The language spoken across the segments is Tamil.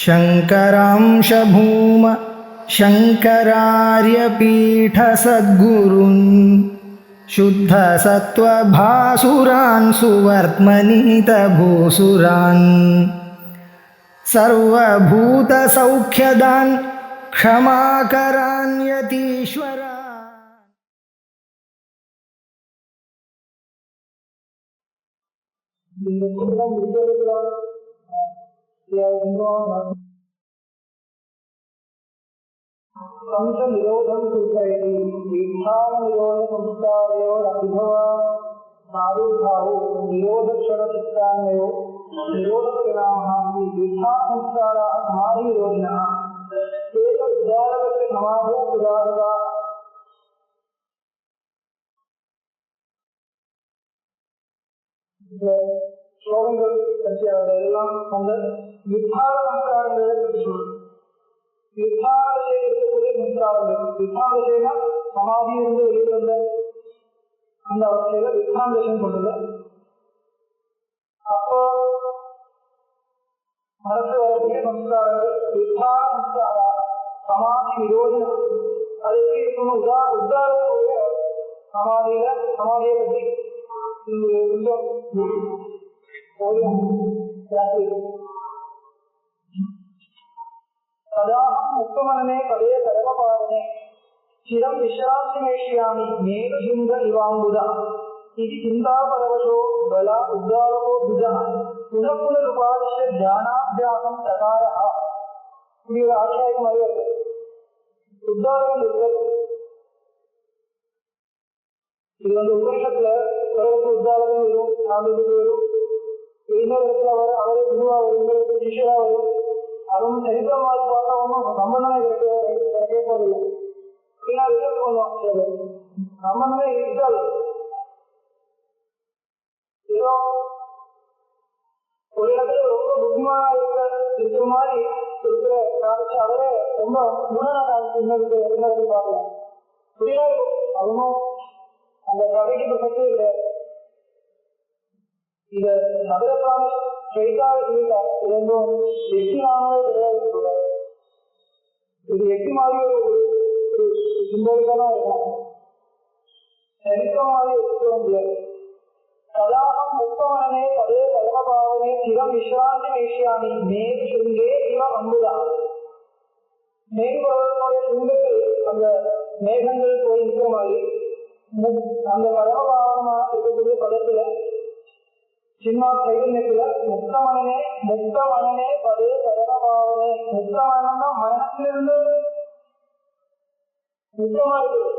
शङ्करांश भूम शङ्करार्यपीठसद्गुरून् शुद्धसत्त्वभासुरान् सुवर्त्मनीतभूसुरान् सर्वभूतसौख्यदान् क्षमाकरान् यतीश्वरान्। निरोधम सूचयति दीक्षां निरोध संस्कारयोर अभिभवा नारुभाव निरोध क्षण चित्तान्यो निरोध परिणामः दीक्षा संस्काराः समाधि निरोधिनः एक विद्यालयस्य समाधो पुरादवा ஸ்லோகங்கள் எல்லாம் அந்த வித்தாக சம்ஸ்காரங்களை பற்றி சொல்லும். வித்தாக இருக்கக்கூடிய சம்ஸ்காரங்கள் வித்தாக சமாதியிலிருந்து வெளியே வந்த அந்த அவஸ்தையில வித்யாந்தேசம் கொண்டது. அப்போ மனசு வரக்கூடிய சம்ஸ்காரங்கள் வித்யா சம்ஸ்காரா சமாதி நிரோதனம். அதுக்கு உத்தாரக்கூடிய சமாதியை பற்றி तदाहं मुक्तमनने पदे परमपावने चिरं विश्रान्तिमेष्यामि मेघशृङ्ग इवाम्बुधः इति चिन्तापरवशो बला उद्गारको भुजः पुनः पुनरुपादिश्य ध्यानाभ्यासं चकारः. இப்படி ஒரு ஆட்சியாயம் அறிவது உத்தாரணம் இருக்கிறது. இது உபனிஷத்துல உத்தாரணம் வரும், நான்கு வரும், இன்னொரு இடத்துல அவரே குருவா வரும், சிஷ்யரா வரும். அதுவும் சரித்திரமாக பார்த்தா ஒன்றும் சம்பந்தமே கேட்பதில்லை. சம்பந்தமே இருக்காது. ஏதோ ஒரு இடத்துல ரொம்ப புத்திமானா இருக்கிற மாதிரி இருக்கிற காமிச்சு அவரே ரொம்ப முன்னாடி இன்னொரு பார்க்கலாம். அவனும் அந்த கதைக்கு பிரச்சனை இல்லை. இத நகரசாமி செய்தால் இரண்டும் எட்டினாவே கிடையாது. இது எட்டி மாதிரி ஒரு சிம்பலிக்கமா இருக்கும். சரித்திரமாக இருக்க முடியாது. சதாகம் முக்தமனே பதே பரமபாவனே சிரம் விஸ்ராந்தி மேஷியாமி மேல் சுருங்கே இவன் அம்புதா. மேற்பவர்களுடைய சுங்கத்தில் அந்த மேகங்கள் போய் இருக்கிற மாதிரி அந்த பரமபாவனமாக இருக்கக்கூடிய பதத்துல சின்ன கைதன்யத்துல முக்தமனனே பதே பரமபாவனே. முக்தமனம்னா மனத்திலிருந்து முக்தமா இருக்குது.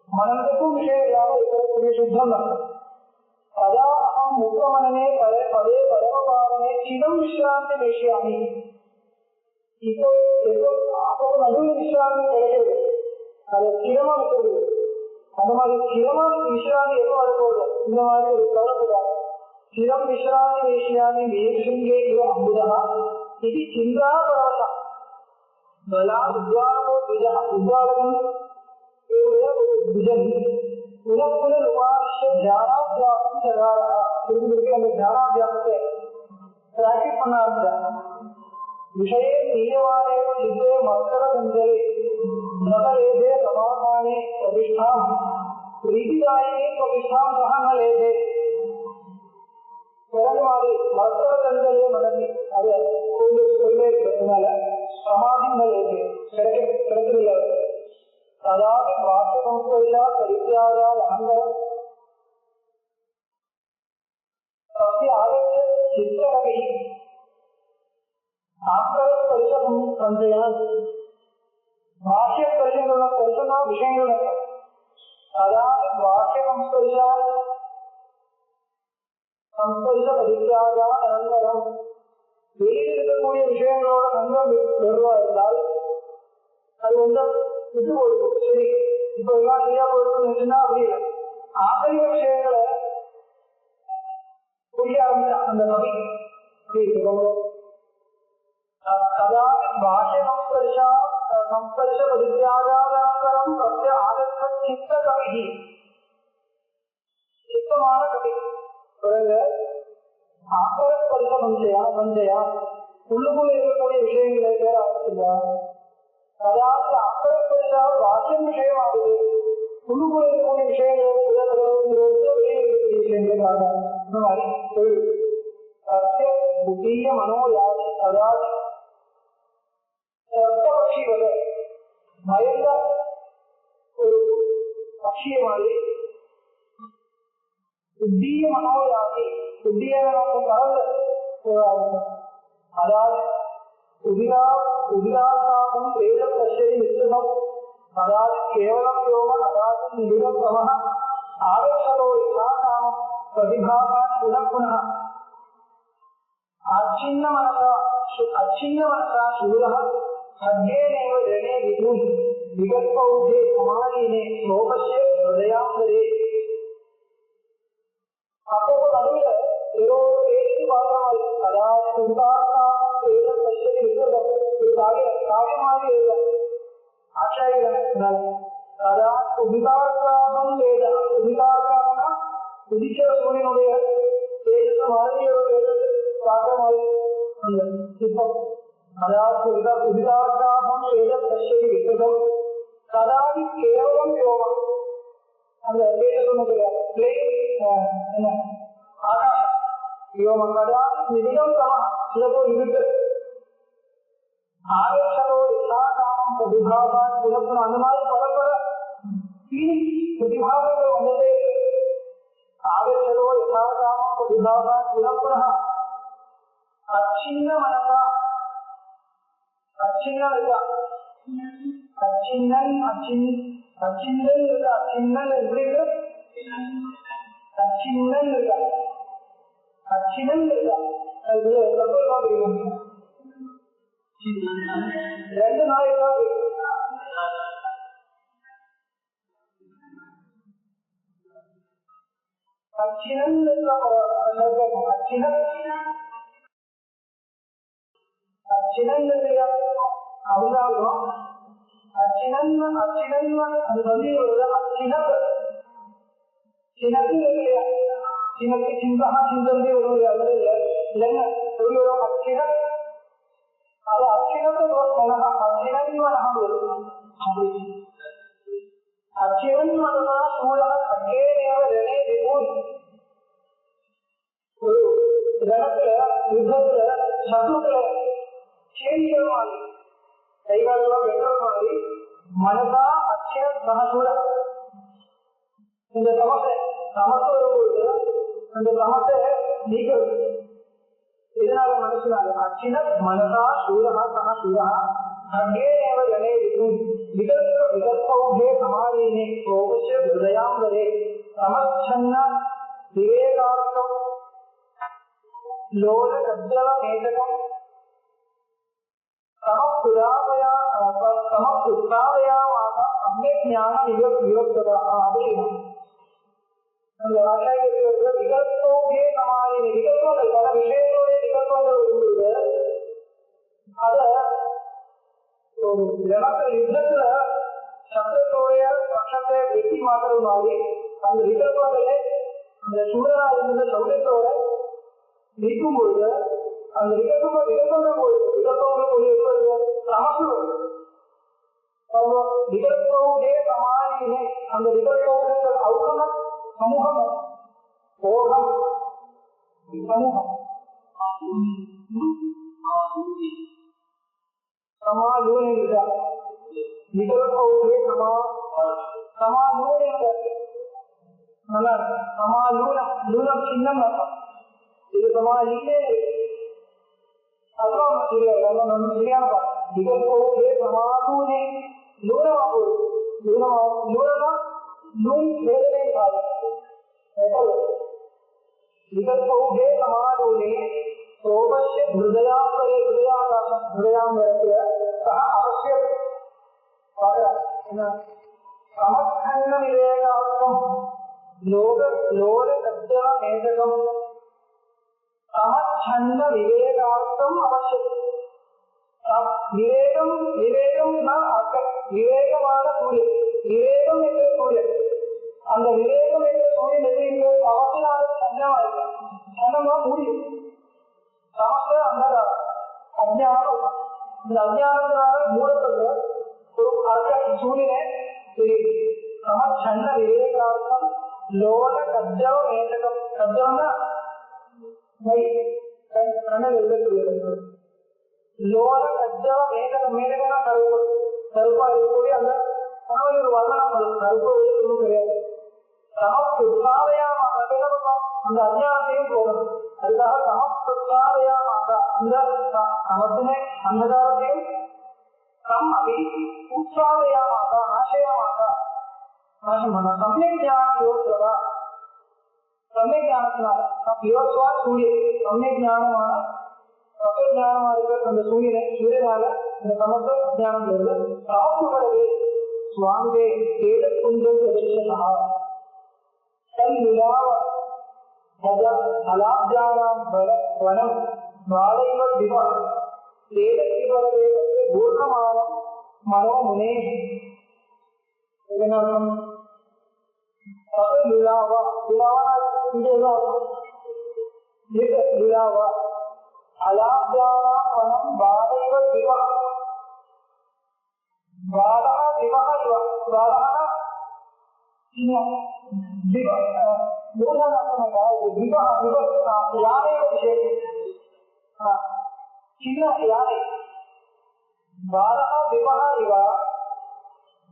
மனத்துக்கும் விஷயம் இல்லாம இருக்கக்கூடிய சுத்தம் தான். அதான் முக்தமனனே பதே பரமபாவனே சிதம் விஸ்ராந்தி மேஷியாமி. இப்போ அப்போ நடுவில் விஸ்ராந்தி கிடைக்கிறது, அது சிரமா இருக்கிறது. அந்த மாதிரி சிரமான விஸ்ராந்தி எப்போ வரப்போகுது? இந்த மாதிரி ஒரு கவலைப்படுறாங்க. சிரம் விஸ்ராந்தி மேஷியாமி மேஷுங்கே இவ அம்புதா இது சிந்தா பரவசா பலா உத்வாரோ விஜா உத்வாரகம் விஜன் புனப்புன உபாசிய தியானாபியாசம் சகாரா. திரும்பி அந்த தியானாபியாசத்தை பிராக்டிஸ் பண்ண ஆரம்பிச்சாங்க. விஷயே நீயவானேவ சித்தே மஸ்தர சஞ்சலே நகலேதே சமாதானே பிரதிஷ்டாம் பிரீதிதாயினே பிரதிஷ்டாம் சகனலேதே. பிறகுமாறு மஸ்தர சஞ்சலே மனதி அது கொள்ளே இருக்கிறதுனால சமாதிகள் கிடைக்கவில்லை. அதாவது வாசகம்சா பரித்தியாகா அகங்காரம் ஆகச்ச சித்தரவி ஆக்கரம் சஞ்சயம் பாஷ்ய பரிசங்கள பரிசனா விஷயங்கள். அதாவது வாசகம்சா சம்பரிச பரித்தியாகா அகங்காரம் வெளியில் இருக்கக்கூடிய விஷயங்களோட சங்கம் பெறுவா இருந்தால் அது விட்டு கொடுக்கும். சரி, இப்ப எல்லாம் சரியா போயிருக்குன்னா அப்படி இல்லை. ஆசிரிய விஷயங்களை புரிய ஆரம்பிச்ச அந்த நபி அதாவது பாஷ்ய சம்பரிச பரித்தியாகாரம் பிரத்ய ஆகத்த சித்த கவி சித்தமான கவி. பிறகு ஆக்கர பரிச வஞ்சையா உள்ளுக்குள்ள இருக்கக்கூடிய விஷயங்கள் அதாவது அக்கறைப்பட்டால் வாக்கியம் விஷயமாகுது உள்ளுக்குள்ள இருக்கக்கூடிய விஷயங்கள் புத்திய மனோயாதி அதாவது பட்சி வர மயந்த ஒரு பட்சிய மாதிரி புத்திய மனோயாதி புத்திய பரவ அதாவது உதிராசாகம் வேத பட்சை நிச்சயம் அதாவது கேவலம் யோக அதாவது நிரந்தம ஆவேசோ யதாகாமம் பிரதிபாகான் புனః அச்சின்ன மனசா சூரः சத்யேனேவ ஜனே விதும் விகல்பௌதே குமாரினே லோகஸ்ய ஹிருதயாந்தரே. அப்போ நடுவில் ஏதோ ஒரு பேச்சு பார்க்கணும். அதாவது உதாரணம் வேத பட்சை நிச்சயம் ஒரு காரியமாக எழுத ஆச்சாரியன் அதாவது உதிதார்த்தாகம் வேத உதிதார்த்தாகம்னா உதிக்கிற சூரியனுடைய தேஜஸ் மனைவியோட பாகமாக இப்போ அதாவது உதிதார்த்தாகம் வேத பட்சை விட்டதம் கதாதி கேவலம் யோகம் அந்த வேதனுடைய என்ன ஆகாஷம் யோகம் கதா நிதியம் சம சிலப்போ இருக்கு ஆவேசோ யதாகாமம் பிரதிபாகான் புனః அந்த மாதிரி பரப்பர பிரதிபாகங்கள் வந்ததே ஆவேசோ யதாகாமம் பிரதிபாகான் புனః அச்சின்ன மனசா அச்சின்ன இருக்கா அச்சின்னன் அச்சின்னன் இருக்கா அச்சின்னன் எப்படி இருக்கு அச்சின்னன் இருக்கா அச்சின்னன் இருக்கா அதுல ரொம்ப ரெண்டு நாள் அச்சினன் அவங்காலும் அச்சினன் அது வந்து சினப்பு இல்லையா சினப்பு சிந்தகா சிந்தந்தி ஒரு இல்லைங்க அச்சின அது அச்சினத்தை அச்சினன் அச்சினன் மனதா சூழ அக்கேனேவ ரணே விபூன் ஒரு ரணத்துல யுத்தத்துல சத்துக்களை சேரிகள் மாதிரி கைகாலெல்லாம் வெட்டுற மாதிரி மனதா அச்சினன் சகசூழ இந்த சமத்து வரும்பொழுது அந்த சமத்தை நீக்கிறது இதனால மனுஷனாக அச்சின மனதா சூரா சக சூரா அங்கேனேவ ஜனே விதும் விகல்பௌதே சமாதீனே லோகஸ்ய ஹிருதயாந்தரே சமச்சன்ன விவேகார்த்தம் லோல கஜ்ஜல மேதகம் சமப்புராவயாமாக அம்ஞான விவக்ததா அப்படின்னா அந்த ஆச்சாரியர்கள் விகல்பௌதே சமாதீனே விகல்பங்கள் பல விஷயங்களுடைய விகல்பங்கள் வரும்போது அத ஒரு யுத்தத்துல சப்தத்தோடைய பட்சத்தை வெட்டி மாற்றுறது மாதிரி அந்த விகல்பங்களே அந்த சூழலா இருந்த சௌரியத்தோட நீக்கும் பொழுது அந்த விகல்பங்களே சமாளினே அந்த விகல்பங்கள் அவுகம சமூகம் போகம் சமூகம் சமாலூனே விகல்பௌதே சமாலூனே நல்லா சமாலூனம் லூனம் சின்னம் இது சமாலீனே அதுதான் சரியான விகல்பௌதே சமாலூனே லூனமா போகுது லூனமா லூன் வேதனை விகல்பௌதே சமாலூனே சோமஸ்ய ஹிருதயாந்தரே ஹிருதயாந்தரத்துல அவசியம் சமஸ்கன்ன விவேகார்த்தம் லோல சத்யா மேதகம் சமச்சன்ன விவேகார்த்தம் அவசியம் விவேகம் விவேகமான சூரியன் விவேகம் என்ற சூரியன் அந்த விவேகம் என்ற சூரியன் எதிர்க்கு அவசியமான சன்னமா இருக்கு சன்னமா முடியும் சமஸ்த அன்னதா அஜ்ஞானம் இந்த அஞ்ஞானத்தினால மூடப்படுற ஒரு சூழ்நிலை தெரியுது. சமச்சன்ன விவேகார்த்தம் லோல கஜ்ஜவ மேதகம். கஜ்ஜவம்னா கண்ணல் எழுதக்கூடியது. லோல கஜ்ஜவ மேதகம். மேதகம்னா கருப்பு, கருப்பா இருக்கக்கூடிய அந்த ஒரு வர்ணம் கருப்பு ஒன்றும் கிடையாது. சமஸ்தாவையாக அந்த அஞ்ஞானத்தையும் போகணும். அதுக்காக சமஸ்தாவையாக அந்த சமத்தினை அந்தகாரத்தையும் கம் அபி உற்சாவையாக ஆசயமாக நாசம் பண்ண. சமயக் ஞானம் யோகா சமயக் ஞானத்தினால யோகா சூரியன் சமயக் ஞானமான ஞானமா இருக்கிற அந்த சூரியனால இந்த சமஸ்த ஞானம் வருது. ராகுபடவே சுவாமியே தேட குஞ்சம் அலாப்ஜானாம் வனம் வாழைவ திவா தேவ பூர்ணமானம் மனோமுனே. இதனாலும் விழாவா விழாவா அலாப்ஜானாம் வனம் வாழைவ திவா வாழா திவா வாழா சின்ன யானை பாரா விவஹ இவ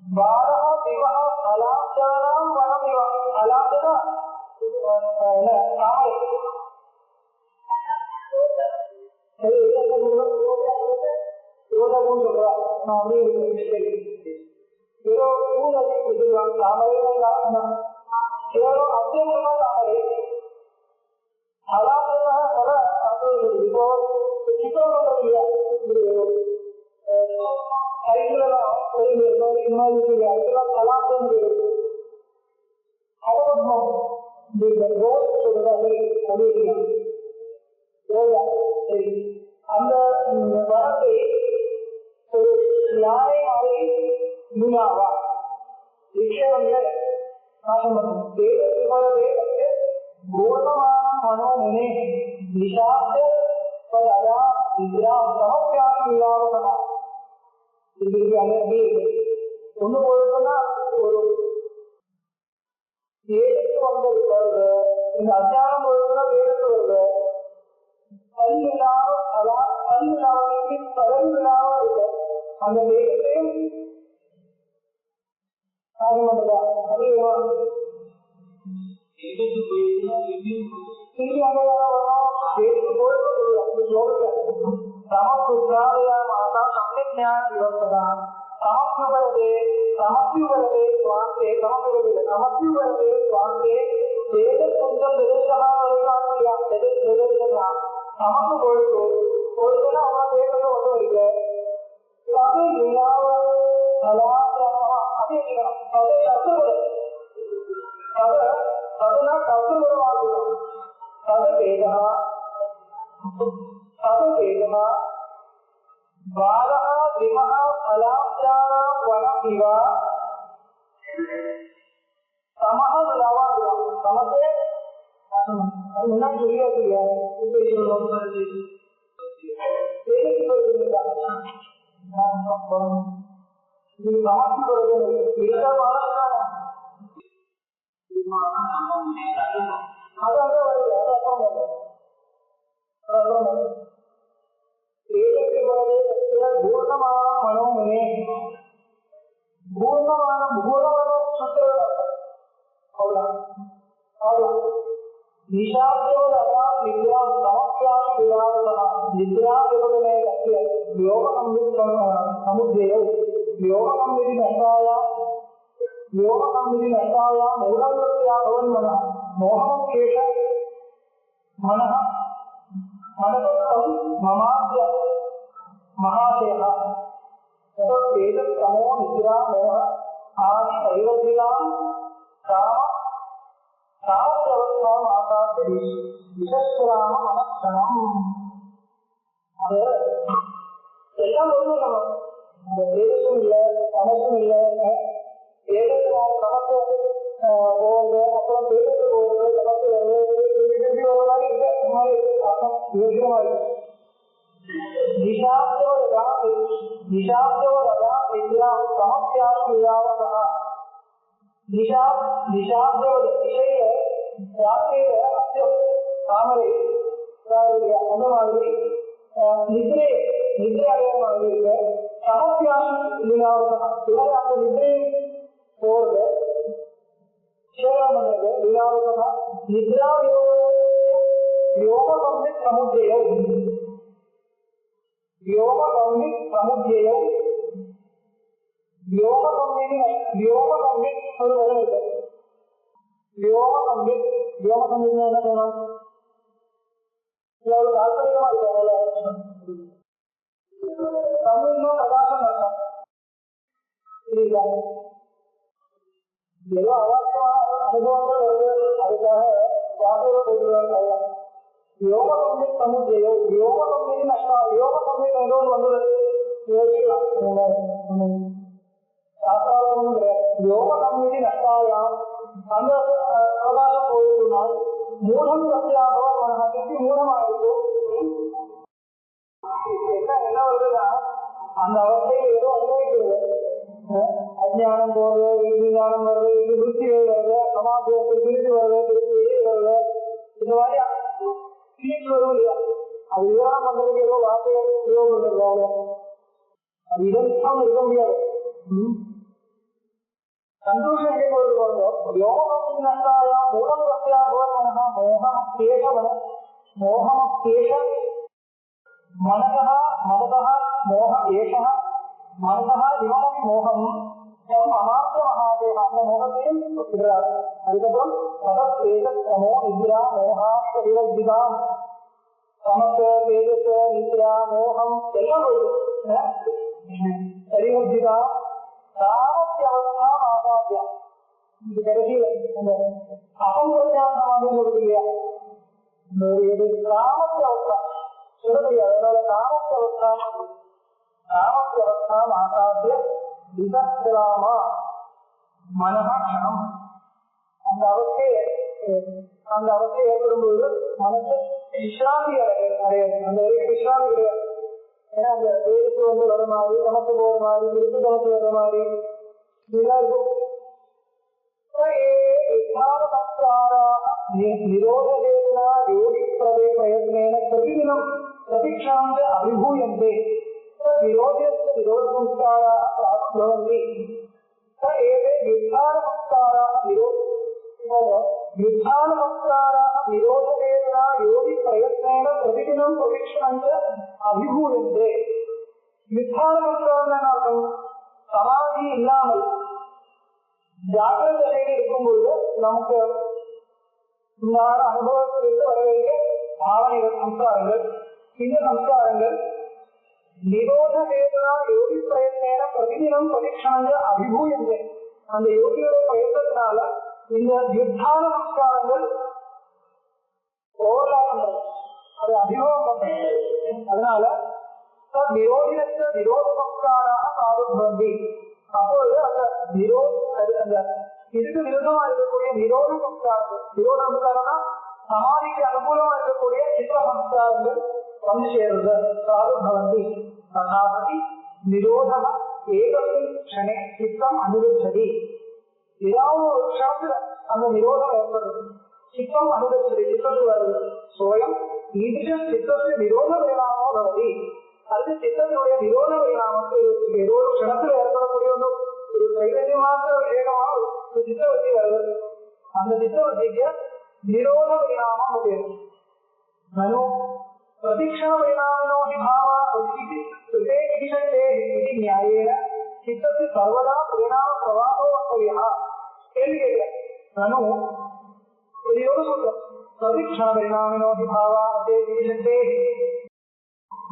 பாரா விவஹ அலாப்ஜானாம் வனம் இவ. அலாப்ஜனா காமை அந்த வரத்தை ஒரு யானை மாறி முனாவா விஷயங்கள நாசம் பூர்ணமான மனோமுனே நிஷாப்த அலா வித்யா சமப்பியாசம் இல்லாதவனா. இதுக்கு அங்கே ஒண்ணு போயிருந்தா ஒரு வேதத்து வந்தது வருது. இந்த அஞ்ஞானம் போயிருந்தா வேதத்து வருது. கல்விழாவ அலா கல்விழாவுக்கு கடல் விழாவா இருக்கு. அந்த வேதத்தையும் பூர்ணமான மனோமுனே பூர்ணமான பூர்ணமான சுற்ற நிஷாப்தோட நித்ரா சமப்பியாச விவாதः நித்ரா விவதமே லக்ஷ்ய யோகம் சமுத்திரே யோகம் விதி நஷ்டாயா மூலவத்யா பவன்மன மோகம் கேஷ மனः மனதம் மமாத்ய மகாதேஹ தமோ நித்ரா மோக ஆதி தைவத்திலாம் காம காமவஸ்தாம் ஆகாச விசஸ்ராம மனக்ஷணம். அது எல்லாம் ஒண்ணு நம்ம அந்த தேசம் இல்லை மனசும் இல்லை. தேசத்தினால நமக்கு போகுது, அப்புறம் தேசத்துக்கு போகுது, நமக்கு வருது ஒரு மாதிரி இருக்கு. அந்த மாதிரி யோசனமா இருக்கு. நிஷாப்தோட निशाब्दो रजा निद्रा समस्यानुयावकः निशाब्दो विषय रात्रिயில தாமரை அந்த மாதிரி நித்ரை அடைய மாதிரி இருக்க சமஸ்யானுயாவகः அந்த நித்ரை போறது சேலம் பண்றது வியாவகः நித்ரா योग संवित समुद्रय योग संवित समुद्रय योग संवित ஒரு வரும் இருக்கு योग संवित என்ன சொல்லணும் இவ்வளவு தாற்பயமா இருக்கும் தமிழ்ல பிரகாசம் நடக்கும் புரியுதா ஏதோ அவசியமான அனுபவங்கள் வருது அதுக்காக வாசக போடுறாங்க योग संवित समुद्रय योग संवित नष्ट योग संवित வந்து योग संवित नष्टायाम அந்த பிரகாசம் போயிருந்தால் மூலம் சத்தியாக மனசுக்கு மூலமாயிருக்கும் என்ன வருதுன்னா அந்த அவஸ்தையில் ஏதோ அனுபவிக்கிறது அஜ்ஞானம் போறது விஞ்ஞானம் வருது இது விருத்திகள் வருது சமாஜத்தில் பிரித்து வருது திருப்பி வருது இந்த மாதிரி வரும் இல்லையா அது விவரம் பண்றதுக்கு ஏதோ வார்த்தைகள் உபயோகம் பண்றாங்க அது இதெல்லாம் இருக்க முடியாது சந்தோஷம் எங்கே போறது யோகம் நஷ்டாயா மூலம் சத்தியா மனசா மோகமேஷ மனசா மனதா மோக ஏஷ மனசா இவம் மோகம் அமாத்திர மகாதேவ அந்த மோகத்தையும் விடுறாரு அதுக்கப்புறம் சமோ நித்ரா மோகா விவர்ஜிதா சமக்க தேஜஸ் நித்ரா மோகம் எல்லாம் விவர்ஜிதா சாமத்திய அவஸ்தா ஆசாத்தியம் இது கடைசியில அகம்பிரஜானம் இல்லையா சாமத்திய அவஸ்தா சொல்ல முடியாது அதனால சாமத்திய அவஸ்தா ஆசாத்திய விதராமா மனஹம் அந்த அவஸ்தை ஏற்படும் போது மனசு விஸ்ராந்தி அடையாது அந்த விஸ்ராந்தி கிடையாது ஏன்னா அந்த வேருக்கு வர மாதிரி நமக்கு போற மாதிரி விருப்பு நமக்கு வர மாதிரி இதெல்லாம் இருக்கும் நிரோத வேதனா யோகி பிரயத்னேன பிரதிதினம் பிரதீட்சாந்த அபிபூயந்தே विरोधस्य विरोध संस्कारा भवन्ति एते विधान संस्कारा विरोध वेदना योगि प्रयत्नेन प्रतिदिनं प्रवीक्षणं च अभिभूयन्ते विधान संस्काரம் சமாதி இல்லாமல் ஜாகிரத நிலையில் இருக்கும்போது நமக்கு உண்டான அனுபவத்திலிருந்து வர வேண்டிய பாவனைகள் சம்ஸ்காரங்கள் இந்த சம்ஸ்காரங்கள் நிரோத வேதனா யோகி பிரயத்னேன பிரதிதினம் பரீட்சணங்க அபிபூயந்தே அந்த யோகியோட பிரயத்தனால இந்த யுத்தான நமஸ்காரங்கள் ஓவர்லாப் பண்றது அது அபிபவம் பண்றது அதனால நிரோதினத்த விரோத நமஸ்காராக ஆரம்பி அப்பொழுது அந்த அந்த இதுக்கு விரோதமா இருக்கக்கூடிய நிரோத நமஸ்காரங்கள் விரோத நமஸ்காரம்னா சமாதிக்கு அனுகூலமா இருக்கக்கூடிய சித்த நமஸ்காரங்கள் வந்து சேருது ஆரம்பி तथापि निरोधः एकस्मिन् क्षणे चित्तम् अनुगच्छति ஏதாவது ஒரு க்ஷணத்துல அந்த நிரோதம் ஏற்படுது சித்தம் அனுகச்சதி சித்தத்துக்கு வருது சோயம் ஈதிஷ சித்தத்து நிரோத வேளாமோ பவதி அது சித்தத்தினுடைய நிரோத வேளாமக்கு ஏதோ ஒரு க்ஷணத்துல ஏற்படக்கூடிய ஒரு தைரியமான வேகமான ஒரு சித்தவத்தி வருது அந்த சித்தவத்திக்கு நிரோத வேளாமம் அப்படின்னு மனு प्रतीक्षण परिणामनो हि भावः परिस्थिति कृते इति न्यायेन चित्तस्य सर्वदा परिणाम प्रवाहो वक्तव्यः केलियः ननु योगसूत्रम् प्रतीक्षण परिणामिनो हि भावः ते विशन्ते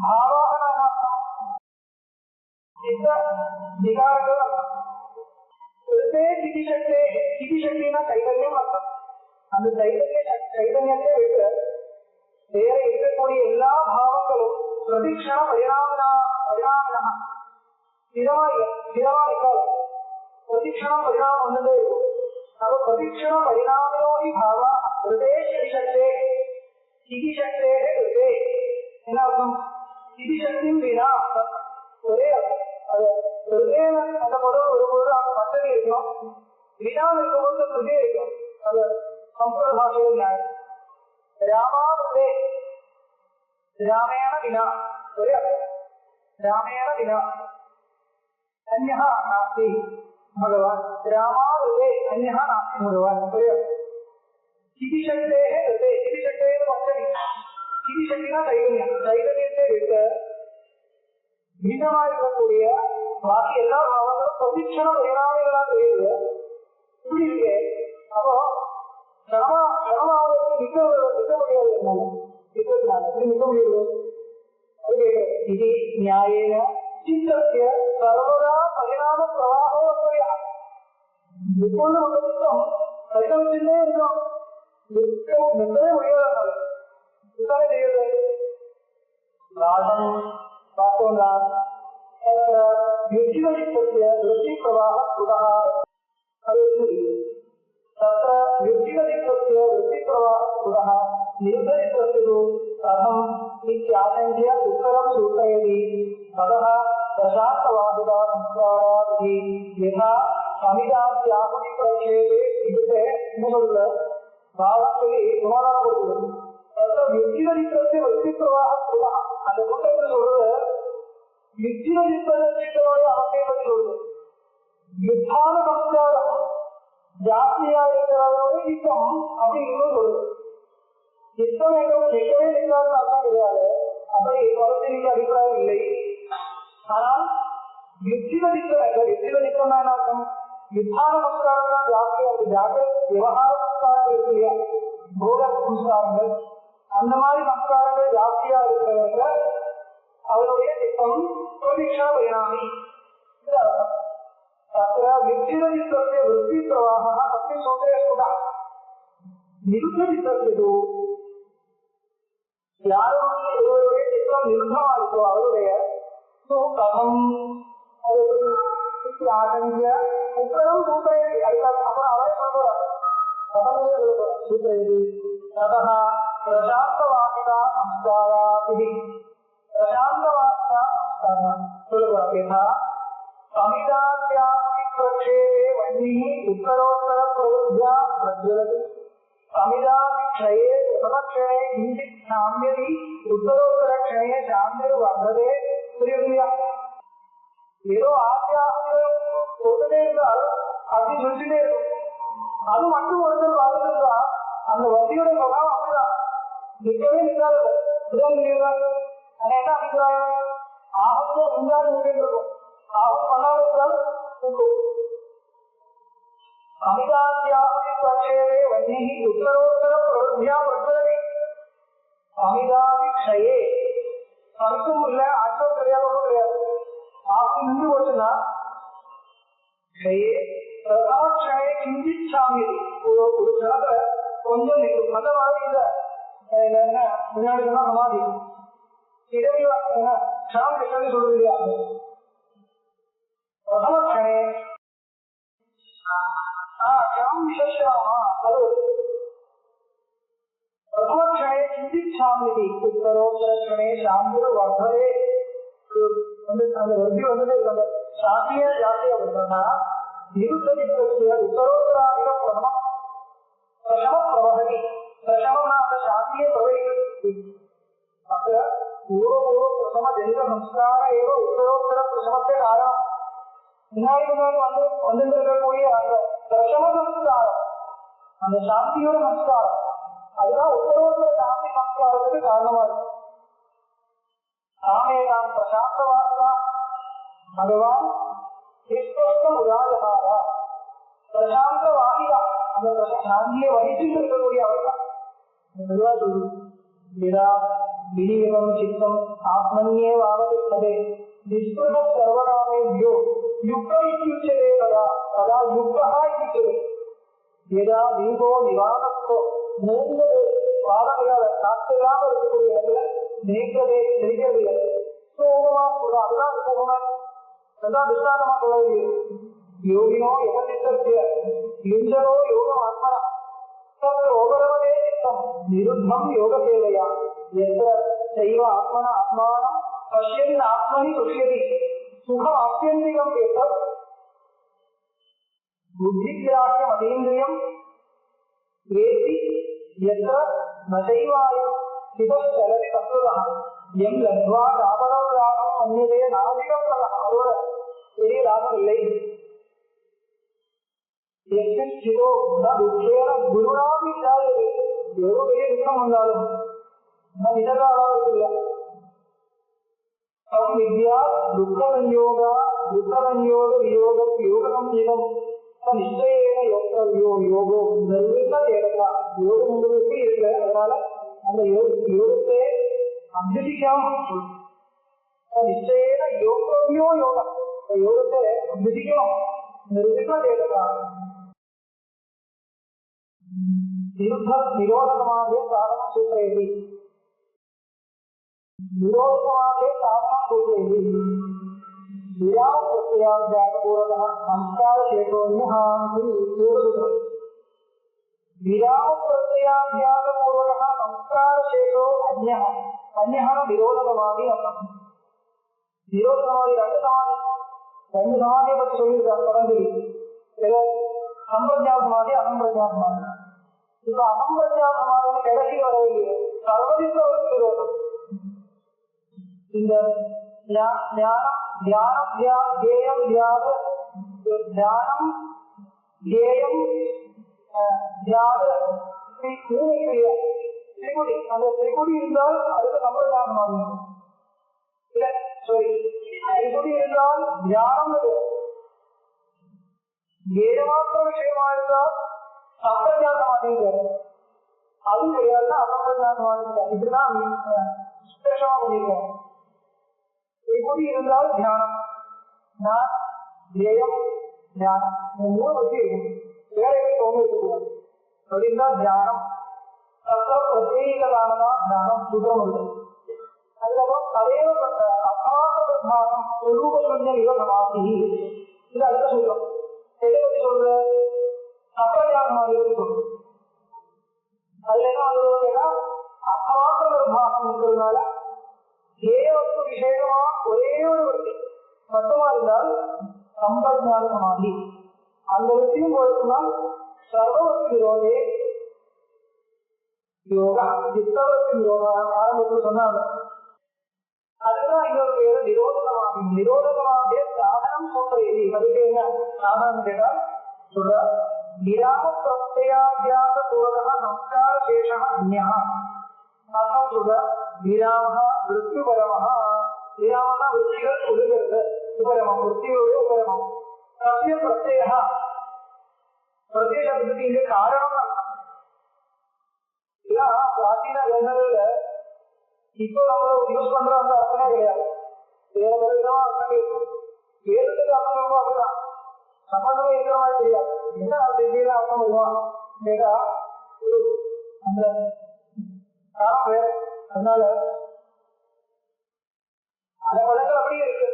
भावः चित्त विकारः कृते इति शक्तिना चैतन्यम् अर्थम् அந்த चैतन्यத்தை விட்டு வேற இருக்கக்கூடிய எல்லா பாவங்களும் பிரதீட்சண பரிணாமினா பிரதீட்சணம் பரிணாமம் வந்ததே இருக்கும் அப்ப பிரதீட்சண பரிணாமினோகி பாவா ஹிருதே ஸ்ரீசக்தே ஸ்திதி சக்தே ஹிருதே என்ன அர்த்தம் ஸ்திதி சக்தியும் வீணா ஒரே அர்த்தம் அந்த பதம் வரும்போது அங்க மத்தடி இருக்கணும், வினான்னு இருக்கும்போது திருதே இருக்கும். அது சம்ஸ்கிருத பாஷையில் நியாயம். ராமாவே ராமேண வினா ராமேண வினா अन्यः नास्ति भगवान्, रामावृते अन्यः नास्ति भगवान्. इति शक्तेः कृते, इति शक्तेः पञ्चमी, इति शक्तिना दैवन्यं, दैवन्यத்தை விட்டு भिन्नமாக இருக்கக்கூடிய பாக்கி எல்லா பாவங்களும் பிரதிக்ஷணம் வேறாமைகளாக தெரியுது. இப்படி இருக்கு. அப்போ சரணமாவது நிற்க முடியாது, நிற்க முடியாது. இது நியாயேன சித்தத்திய சர்வதா பரிணாம பிரவாகோ அஸ்ய. எப்பொழுது ஒரு சித்தம் பரிணமிச்சுட்டே இருக்கும், நிற்கவே முடியாது. இதுதானே தெரியுது. ராஜம் பார்த்தோம்னா யுத்திகசித்தத்திய விருத்தி பிரவாக சுதா அது तत्र युक्तिगतिकस्य वृत्तिप्रवाह पुनः निर्धरितस्य कथम् इत्याशङ्क्य उत्तरं सूचयति. ततः दशान्तवाहुदा संस्कारादि यथा समिदात्याहुतिप्रक्षेपे इत्युक्ते मुदुल्ल भावस्वि समाधानப்படுகிறது. तत्र युक्तिगतिकस्य वृत्तिप्रवाह पुनः அந்த கூட்டத்தில் சொல்றது யுக்திகதிக்கோடைய அவசியம் பற்றி சொல்றது. யுத்தான சம்ஸ்காரம் ஜாஸ்தியா இருக்கிறவரோட யுத்தம் அப்படின்னு சொல்றது. யுத்தம் எங்களுக்கு நிற்கவே நிற்காதுன்னு அர்த்தம் கிடையாது, அப்படி வளர்ச்சிக்கு அபிப்பிராயம் இல்லை. ஆனால் யுக்திகதிக்கம்னா என்ன அர்த்தம்? யுத்தான சம்ஸ்காரம் தான் ஜாஸ்தியா இருக்கு. விவகார சம்ஸ்காரம் இருக்கு இல்லையா, போக சம்ஸ்காரங்கள், அந்த மாதிரி சம்ஸ்காரங்கள் ஜாஸ்தியா இருக்கிறவங்க அவருடைய யுத்தம் பிரதீட்சா பரிணாமி. तत्र विद्युतस्य वृत्ति प्रवाहः अस्मिन् सूत्रे स्फुटः. निरुद्धचित्तस्य तु யாருடைய சித்தம் நிருத்தமா இருக்கோ அவருடைய கதம் ஆசங்கிய உத்தரம் சூத்திரேதி. அப்புறம் அவரே சொல்றார் சூத்திரேதி ததः பிரசாந்தவாசிதா சம்ஸ்காராதி. பிரசாந்தவாசிதா சம்ஸ்காரம் சொல்லுவார். யதா समिदात्याहुतिप्रक्षेपे वह्निः उत्तरोत्तर प्रवृद्ध्या प्रज्वलति. समिदातिक्षये प्रथमक्षणे किञ्चित् शाम्यति, उत्तरोत्तरक्षणे शाम्यर्वर्धते. புரியுதுயா? ஏதோ ஆத்தியாகுதிகள் போட்டுட்டே இருந்தால் அப்படி சொல்லிட்டே இருக்கும். அது மட்டும் ஒருத்தர் பார்த்துருந்தா அந்த வண்டியோட சுகம் அப்படிதான் நிற்கவே நிற்காது. என்ன அபிப்பிராயம்? ஆகுதியா இருந்தாலும் இருக்கும், ஆகும் பண்ணாமல் அமிதாத்யாகுதி பிரக்ஷேபே வன்னிஹி உத்தரோத்தர பிரவருத்தியா பிரச்சனை. அமிதாதி க்ஷயே அதுக்கும் இல்ல, அர்த்தம் கிடையாதும் கிடையாது. ஆகுதி நின்று போச்சுன்னா க்ஷயே பிரதம க்ஷயே கிஞ்சித் சாமியதி. ஒரு கணத்துல கொஞ்சம் நிற்கும். அந்த மாதிரி இல்ல, என்ன முன்னாடி சமாதி இடையில க்ஷணம் கிட்டது சொல்றது இல்லையா? प्रथमक्षणे क्षणं विशेषयामः खलु. प्रथमक्षणे किञ्चित् शाम्यति, उत्तरोत्तरक्षणे शाम्यर्वर्धते. அந்த வர்த்தி வந்ததே இல்லை. சாந்திய ஜாஸ்தியா வந்தா நிருத்தசித்தस्य உத்தரோத்தராதிக பிரதமம் பிரசமம் பிரவஹதி. பிரசமம்னா அந்த சாந்தியை பிரவகிக்கிறது. அத்த பூர்வ பிரசம ஜனித சம்ஸ்கார ஏவ உத்தரோத்தர பிரசமத்தை காரணம். முன்னாடி வந்திருக்கக்கூடிய அந்த பிரசம சம்ஸ்காரம், அந்த சாந்தியோட சம்ஸ்காரம், அதுதான் உத்தரோத்தர சாந்தி சம்ஸ்காரத்துக்கு காரணமா இருக்கு. ராமேதான் பிரசாந்தவாசா பகவான் உதாரணமாரா பிரசாந்த வாகிதா, அந்த சாந்தியை வகிச்சுட்டு இருக்கக்கூடிய அவர் தான். சொல்லுது வினியகம் சித்தம் ஆத்மனியே வாவதிப்பதே நிஸ்புட சர்வநாமேभ्यो युक्त इत्युच्यते तदा युक्तः इत्युच्यते. यदा दीपो निवासस्थो மூன்றது பாதங்களால சாத்திராம இருக்கக்கூடிய இடத்துல நீங்களே தெரிகிறது. சோகமா கூட அதுதான் சோகமா, அதுதான் விசாரமா சொல்ல. யோகினோ யோகித்தத்திய லிஞ்சனோ யோகம் ஆத்மனா ஓபரவதே சித்தம் நிருத்தம் யோக சேவையா. எந்த செய்வ ஆத்மன ஆத்மானம் பஷ்யன் ஆத்மனி துஷ்யதி சுகம் ஆப்தி ஆத்தியந்திகம் எத்த புத்திகிராஹ்யம் அதேந்திரியம் ஏதி எத்த நதைவாயம் சிவச்சலதி தத்துவதா எம் லத்வா லாபகம் லாபம் அந்நியதே நாதிகம் அதோட பெரிய லாபம் இல்லை. சிவோ துக்கேன குருனாமி இல்லாது எவ்வளவு பெரிய துக்கம் வந்தாலும் இதனாலும் இல்லை. வித்யா துக்கரன்யோகா துக்கரன்யோக வியோகம் யோகம் யோகம் நிச்சயேன யோகோ நிர்விண்ண ஏடா யோகம் உங்களுக்கு இல்லை. அதனால அந்த யோகத்தை அபிதிக்காம நிச்சயேன யோகவியோ யோகம் யோகத்தை அபிதிக்கணும் நிர்விண்ண ஏடா நிரோதமாகவே காரணம் சூத்திரேதி நிரோதமாகவே காரணம் சூத்திரேதி விராம பிரத்யாத்யாகபூர்வக சம்ஸ்கார சேகோன்யஹாமி விராம பிரத்யாத்யாகபூர்வக சம்ஸ்கார சேகோ அந்யஹ அந்யஹ நிரோதமாகவே அர்த்தம். நிரோதமாகி ரெண்டு சமாதியை பற்றி சொல்லியிருக்காங்க பரஞ்சலி. சம்பிரஜாதமாதி அசம்பிரஜாதமாதி. இப்ப அசம்பிரஜாதமாதி கடைசி வரவில்லை சர்வதித்த ஒரு விரோதம். இந்த ஞானம் தியானம் தியானம் தியானம் தியேயம் திரிகுடி. அந்த திரிகுடி இருந்தால் அதுக்கு சம்பிரஜாதமாகும். இல்ல சாரி, திரிகுடி இருந்தால் தியானம் ஏமாத்திர விஷயமா இருந்தால் சம்பிரஜாதமாதிங்க அது கிடையாது. அசம்பிரஜாதமாதிங்க இதுதான் விசேஷமா பண்ணிருக்கோம். திரிகுடி இருந்தால் தியானம் தியேயம் தியானம் மூணு வச்சு இருக்கும். வேற எப்படி ஒண்ணு இருக்கக்கூடாது அப்படின்னா தியானம் பிரத்யேகதானதா தியானம் சுத்தம் உண்டு. அதுக்கப்புறம் அதேவப்பட்ட அபாசம் சொரூபசூன்ய விவசமாசி இது அடுத்த சொல்றோம். எதை பற்றி சொல்ற சம்பிரஜாதமாக சொல்றோம். அதுல என்ன வந்துருவோம்னா அபாசம் இருக்கிறதுனால ஏவத்து விசேஷமா ஒரே ஒரு வட்டி மட்டுமா இருந்தால் சம்பிரஜாத சமாதி. அந்த வட்டியும் போயிருக்குன்னா சர்வவத்தி விரோதே யோகா சித்தவத்தி யோகா ஆரம்பத்தில் சொன்னாங்க. அதுதான் இன்னொரு பேரு நிரோதமாகி. நிரோதமாகிய சாதனம் சூத்திரேதி. அதுக்கு என்ன சாதனம் கேட்டால் சொல்ற விராம பிரத்யாத்யாக பூர்வக சம்ஸ்கார சேஷ அந்யா அர்த்தம் சொல்ற விராம விருத்திபரம. விராமனா விருத்திகள் ஒழுகிறது உபரமம் விருத்தியோட உபரமம் சத்திய பிரத்யேக பிரத்யேகத்துக்கு இங்க காரணம் இல்ல. பிராச்சீன கிரந்தங்கள்ல இப்போ நம்ம யூஸ் பண்ற அந்த அர்த்தமே கிடையாது. வேற வேற விதமா அர்த்தம் இருக்கும். வேதத்துக்கு அர்த்தம் இருக்கும் அப்படிதான் சம்பந்தமே இருக்கிற மாதிரி தெரியாது. என்ன திடீர்னு அர்த்தம் வருவான் கேட்டா அந்த காலம் வேற. அதனால அந்த படங்கள் அப்படியே இருக்கு.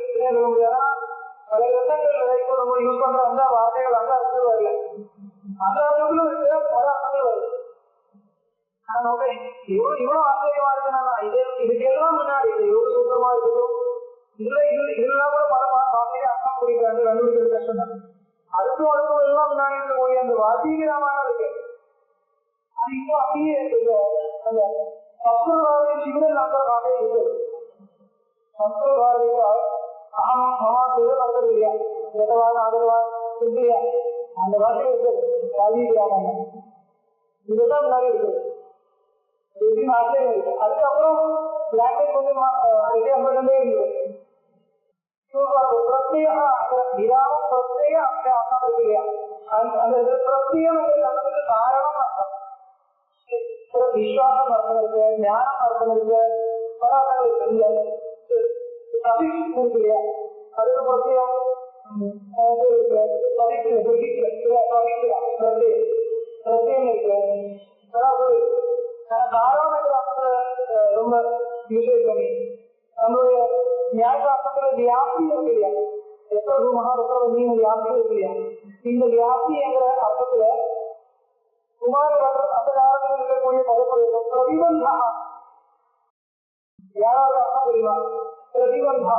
பல கிரந்தங்கள் இப்போ நம்ம யூஸ் பண்ற அந்த வார்த்தைகள் அந்த அர்த்தம் வரல. அந்த அர்த்தங்களும் இருக்கிற பல அர்த்தங்கள் வருது. இவ்வளவு ஆச்சரியமா இருக்கு. இதுக்கெல்லாம் முன்னாடி எவ்வளவு சூத்திரமா இருக்கட்டும் இதெல்லாம் கூட பல வார்த்தையை அர்த்தம் புரிக்கிறாங்க கண்டுபிடிக்கிறது கஷ்டம் தான். அடுத்தும் எல்லாம் முன்னாடி இருக்கக்கூடிய அந்த வார்த்தைகளான இருக்கு. அது இப்போ அப்படியே இருக்கு. அந்த சம்ஸ்கிருத சிவன் நம்பராக இருக்கு. சம்ஸ்கிருத அகம் மமாசு நம்பர் இல்லையா எதவாத ஆதரவாத இல்லையா அந்த வார்த்தை இருக்கு. வாதிகளான இதுதான் முன்னாடி இருக்கு. அதுக்கப்புறம் லாங்குவேஜ் கொஞ்சம் வித்தியாசப்பட்டே இருந்தது. விராம பிரத்யேக அர்த்தம் இருக்கு இல்லையா அந்த பிரத்யேகம் நமக்கு காரணம் அர்த்தம். விஸ்வாசம் அர்த்தம் இருக்கு, ஞானம் அர்த்தம் இருக்கு, பராசம் இருக்கு, இருக்கு இல்லையா அதுக்கு பிரத்யேகம் பிரத்யேகம் இருக்கு. ரொம்ப யூசேஜ் பண்ணி நம்மளுடைய நியாயசாஸ்திரத்துல வியாப்தி இருக்கு இல்லையா எப்ப மகாபுத்திர வியாப்தி இருக்கு இல்லையா இந்த வியாப்தி என்கிற அர்த்தத்துல குமார அந்த காலத்தில் இருக்கக்கூடிய பதப்படுத்த பிரதிபந்தா யாராவது அர்த்தம் தெரியுமா? பிரதிபந்தா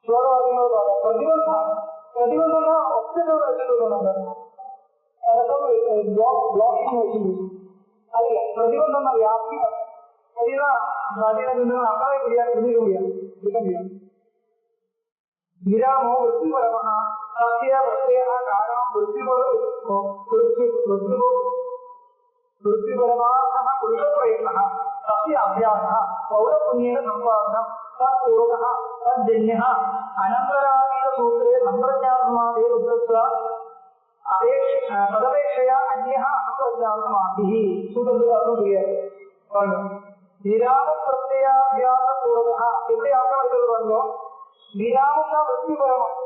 ஸ்லோகவாதிகளோட பிரதிபந்தம் பிரதிபந்தம்னா ஒப்சர்வ் வச்சுருக்கோம் நம்ம பிளாக்கிங் வச்சுருக்கோம் அதுல பிரதிபந்தம் வியாப்தி அப்படிதான் அப்பாவே முடியாது இருக்க முடியாது இருக்க முடியாது விராமோ விருத்திபரம சத்திய வசையா காரணம் விருத்திபரமாக புருஷப்பிரயத்ன சத்திய அபியாச பௌரபுண்ணிய சம்பாதனம் தத்யோக தஜ்ஜன்ய அனந்தராதீத சூத்திரே சம்பிரஜாத்மாவே உத்தத்வா ததபேட்சையா அந்நிய அசம்பிரஜாத்மாதி சூத்திரத்துக்கு அர்த்தம் தெரியாது விராம பிரத்யாபியாச பூர்வக எப்படி அர்த்தம் எடுத்து வந்தோம் விராமம்னா விருத்திபரமம்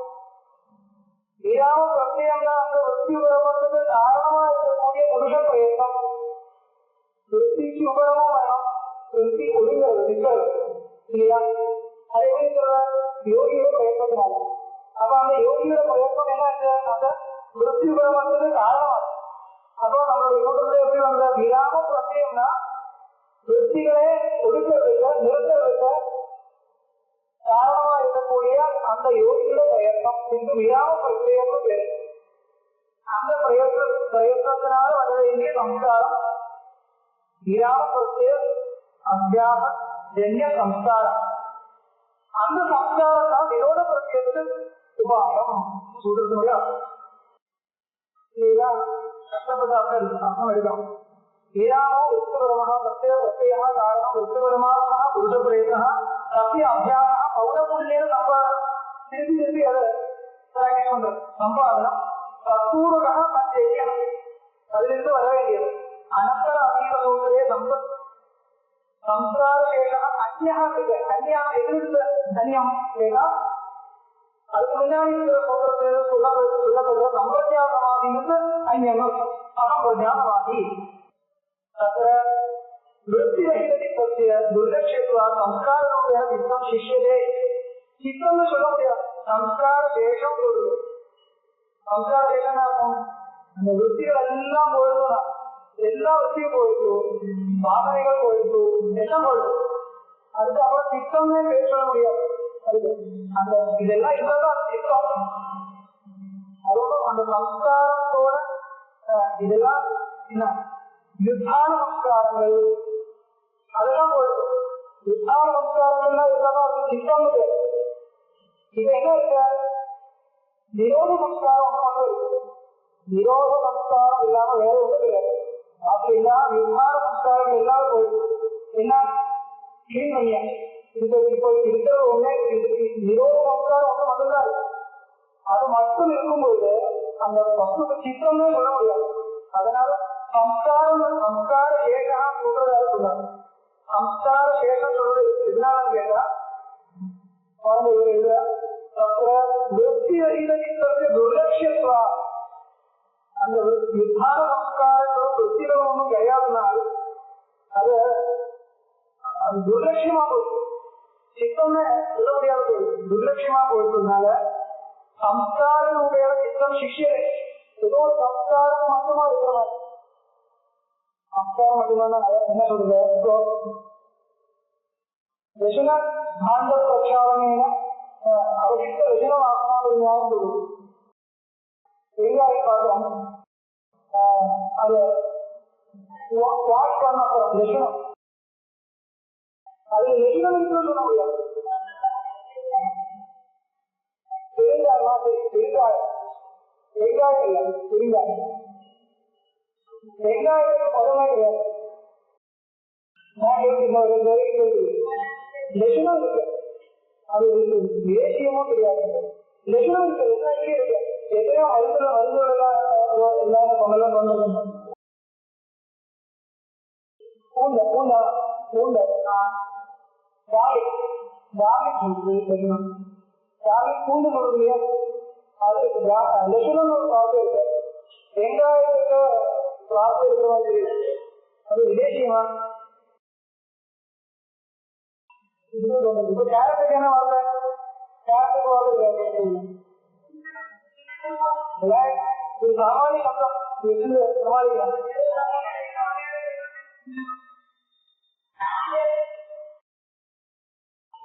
விராம பிரத்யம்னா அந்த விருத்திபரமத்துக்கு காரணமா இருக்கக்கூடிய புருஷ பிரயத்னம் விருத்திக்கு உபரமும் வேணும் விருத்தி ஒழுங்கிறது நிற்கிறது இல்லையா அது எப்படி சொல்ற யோகியோட பிரயத்னத்தினால அப்ப அந்த யோகியோட பிரயத்னம் என்ன அந்த விருத்திபரமத்துக்கு காரணமா அப்போ நம்மளுடைய கூட்டத்தில் எப்படி வந்த விராம பிரத்யம்னா விருத்திகளே ஒழுங்கிறதுக்கு நிறுத்துறதுக்கு காரணமா இருக்கக்கூடிய அந்த யோகியோட பிரயத்னம் என்று விராம பிரத்யம்னு பேரு அந்த பிரயத்னத்தினால வர வேண்டிய சம்ஸ்காரம் விராம பிரத்ய அபியாச ஜன்ய சம்ஸ்காரம் அந்த சம்ஸ்காரம் தான் விரோத பிரத்யத்துக்கு உபாயம் சொல்றது கஷ்டப்பட்ட அர்த்தம் எடுக்கும் விராமோ விருத்திபரம பிரத்ய பிரத்யா காரணம் விருத்திபரமாக புருஷ பிரயத்ன சத்திய அபியாச பௌரபுண்ணிய சம்பாதனம் திருப்பி திருப்பி அதை சம்பாதனம் தூரக பஞ்சயம் அதிலிருந்து வர வேண்டியது அனந்தர அதீத சூத்திரே சம்ஸ்கார கேட்டா அந்நியா இருக்கு அந்நியா எதிர்த்து தன்யம் கேட்டா அதுக்கு முன்னாடி இருக்கிற சூத்திரத்தில் சொல்லப்படுற சம்பிரஜாதமாதின்னு அந்நியம் அசம்பிரஜாதமாதி தத்திர விருத்திரகிதத்திய துர்லட்சியத்துவா சம்ஸ்காரூபேன சித்தம் சிஷ்யதே சித்தம்னு சொல்ல முடியாது சம்ஸ்கார தேசம் சொல்றது சம்ஸ்கார தேசம் அர்த்தம் அந்த விருத்திகள் எல்லாம் போயிடும்னா எல்லா விருத்தியும் போயிட்டு பாவனைகள் போயிட்டு எல்லாம் போயிட்டு அதுக்கு அப்புறம் சித்தம்னே பேர் சொல்ல முடியாது அந்த இதெல்லாம் இதுதான் சித்தம் அதோட அந்த சம்ஸ்காரத்தோட இதெல்லாம் என்ன யுத்தான நமஸ்காரங்கள் அதெல்லாம் போயிட்டு யுத்தான நமஸ்காரங்கள்லாம் இருந்தாலும் அதுக்கு சித்தம்னு பேர் இது என்ன இருக்கு நிரோத நமஸ்காரம் ஒண்ணு இருக்கு நிரோத நமஸ்காரம் இல்லாம வேற ஒண்ணு கிடையாது அப்படின்னா யுத்தான நமஸ்காரங்கள் எல்லாரும் போயிட்டு என்ன கிளீன் பண்ணியா இப்போ இருக்கிற ஒண்ணே நிரோத நமஸ்காரம் ஒண்ணு மட்டும்தான் இருக்கு அது மட்டும் இருக்கும்போது அந்த வஸ்துக்கு சித்தம்னே சொல்ல முடியாது அதனால சம்ஸ்கார சேஷம் சொல்றதாக சொன்னாங்க சம்ஸ்கார சேஷம் சொல்றது எதனால கேட்டா விருத்தி அறிவிக்கிறது துர்லட்சியத்துவா அந்த விதான சம்ஸ்காரங்களும் விருத்திகளும் ஒன்றும் கிடையாதுனால் அது துர்லட்சியமா போயிடுச்சு சித்தம்னு சொல்ல முடியாது போயிடுச்சு துர்லட்சியமா போயிட்டதுனால சம்ஸ்காரனுடைய சித்தம் சிஷ்யரே ஏதோ ஒரு சம்ஸ்காரம் மட்டுமா இருக்கிற மாதிரி சம்ஸ்காரம் மட்டும்தான் என்ன சொல்றது ரசன ஆண்ட பிரச்சாரணையின அவசித்த ரசன ஆத்மாவை ஞாபகம் சொல்லுது பெரியாரை பார்த்தோம் அது வாஷ் பண்ண ரசனம் அது ரசனம் சொல்ல முடியாது வெங்காயம் இல்லை வெங்காயம் வெங்காயத்துக்கு பதமே கிடையாது லட்சணம் இருக்கு அது தேசியமும் கிடையாது லட்சணம் இருக்கு வெங்காயமே இருக்கு எத்தனையோ மருந்துகள் இல்லாம கொண்டெல்லாம் கொண்டு பூண்டை பூண்டை பூண்டை கார்லிக் லட்சணம் கார்லிக் பூண்டு கொடுக்கலையா அது லட்சணம் ஒரு ப்ராப்ளம் இருக்கு வெங்காயத்துக்கு ப்ராப்ளம் இருக்கிற மாதிரி அது விதேசியமா இப்ப கேரட்டுக்கு என்ன வரல கேரட்டுக்கு வரல ஒரு சாமானிய சத்தம் சமாளிக்கலாம்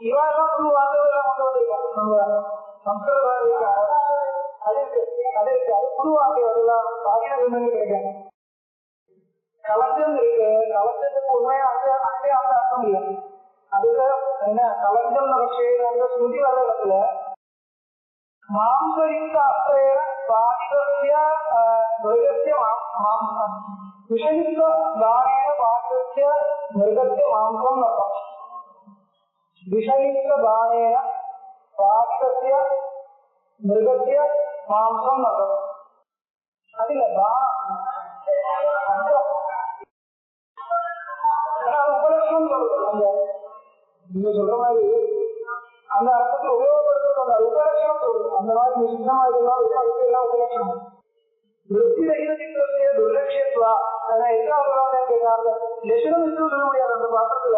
இவெல்லாம் புது வார்த்தைகள் கொண்டு வந்திருக்காங்க நம்ம சம்ஸ்கிருத அது பொதுவாக அதெல்லாம் பாக்கியம் கிடைக்கும். கலஞ்சம் இருக்கு, கலஞ்சத்துக்கு உண்மையா அந்த அர்த்தம் இல்லை. அதுக்கு என்ன கலஞ்சம் நமக்கு ஸ்ருதி வர இடத்துல மாம்சயுக்த அஸ்திரேன பாதிதஸ்ய மிருகஸ்ய மாம்சம் விஷயுக்த தானேன பாதிதஸ்ய மிருகஸ்ய மாம்சம் நகம். விஷயுக்த தானேன பாதிதஸ்ய மிருகஸ்ய மாம்சம் நகம். அதில் உபலட்சணம் சொல்றது நீங்க சொல்ற மாதிரி அந்த அர்த்தத்தை உபயோகப்படுத்துறது அந்த உபலட்சணம் சொல்றது. அந்த மாதிரி நிச்சயமா இதெல்லாம் எல்லாம் உபலட்சணம் விருத்தி துர்லட்சியத்துவா என்ன கேட்டாங்க. லட்சணம் இன்னும் சொல்ல முடியாது அந்த பாத்திரத்துல.